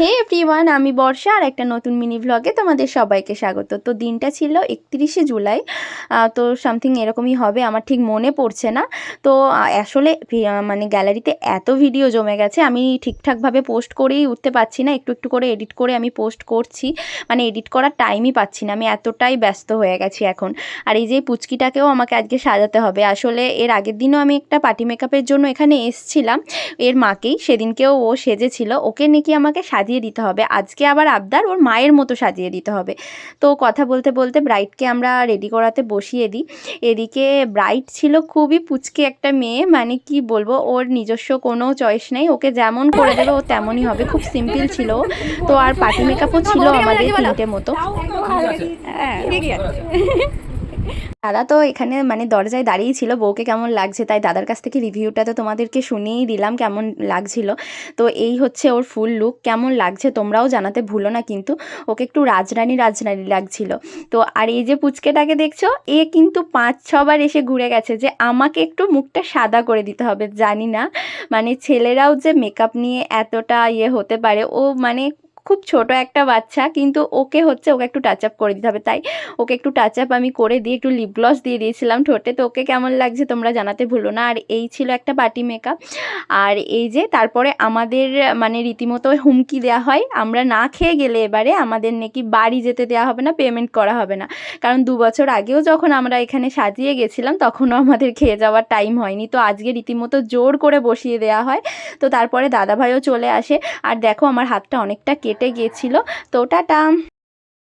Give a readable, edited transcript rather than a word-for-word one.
হে everyone, আমি বর্ষা আর একটা নতুন মিনি ভ্লগে তোমাদের সবাইকে স্বাগত। তো দিনটা ছিল 31শে জুলাই, তো সামথিং এরকমই হবে, আমার ঠিক মনে পড়ছে না। তো আসলে মানে গ্যালারিতে এত ভিডিও জমে গেছে, আমি ঠিকঠাকভাবে পোস্ট করেই উঠতে পারছি না, একটু একটু করে এডিট করে আমি পোস্ট করছি, মানে এডিট করার টাইমই পাচ্ছি না, আমি এতটাই ব্যস্ত হয়ে গেছি এখন। আর এই যে পুচকিটাকেও আমাকে আজকে সাজাতে হবে। আসলে এর আগের দিনও আমি একটা পার্টি মেকআপের জন্য এখানে এসছিলাম, এর মাকেই, সেদিনকেও ও সেজেছিল, ওকে নাকি আমাকে সাজিয়ে দিতে হবে। আজকে আবার আবদার ওর মায়ের মতো সাজিয়ে দিতে হবে। তো কথা বলতে বলতে ব্রাইডকে আমরা রেডি করাতে বসিয়ে দিই। এদিকে ব্রাইড ছিল খুবই পুচকে একটা মেয়ে, মানে কি বলবো, ওর নিজস্ব কোনো চয়েস নেই, ওকে যেমন করে দেবে ও তেমনই হবে, খুব সিম্পল ছিল। তো আর পার্টি মেকআপও ছিল আমাদের 3টে মতো। দাদা তো এখানে মানে দরজায় দাঁড়িয়ে ছিল, বউকে কেমন লাগছে তাই দাদার কাছ থেকে রিভিউটা তো তোমাদেরকে শুনিয়েই দিলাম কেমন লাগছিল। তো এই হচ্ছে ওর ফুল লুক, কেমন লাগছে তোমরাও জানাতে ভুলো না কিন্তু। ওকে একটু রাজরানী রাজরানী লাগছিল। তো আর এই যে পুচকেটাকে দেখছো, এ কিন্তু 5-6বার এসে ঘুরে গেছে যে আমাকে একটু মুখটা সাদা করে দিতে হবে। জানি না মানে ছেলেরাও যে মেকআপ নিয়ে এতটা হতে পারে, ও মানে খুব ছোট একটা বাচ্চা, কিন্তু ওকে একটু টাচ আপ করে দিতে হবে, তাই ওকে একটু টাচ আপ আমি করে দিয়ে একটু লিপ গ্লস দিয়ে দিয়েছিলাম ঠোঁটে। তো ওকে কেমন লাগছে তোমরা জানাতে ভুলো না। আর এই ছিল একটা পার্টি মেকআপ। আর এই যে তারপরে আমাদের মানে রীতিমতো হুমকি দেওয়া হয়, আমরা না খেয়ে গেলে এবারে আমাদের নাকি বাড়ি যেতে দেওয়া হবে না, পেমেন্ট করা হবে না। কারণ 2 বছর আগেও যখন আমরা এখানে সাজিয়ে গেছিলাম তখনও আমাদের খেয়ে যাওয়ার টাইম হয়নি, তো আজকে রীতিমতো জোর করে বসিয়ে দেওয়া হয়। তো তারপরে দাদাভাইও চলে আসে, আর দেখো আমার হাতটা অনেকটা কেটে গিয়েছিল। তো টাটা।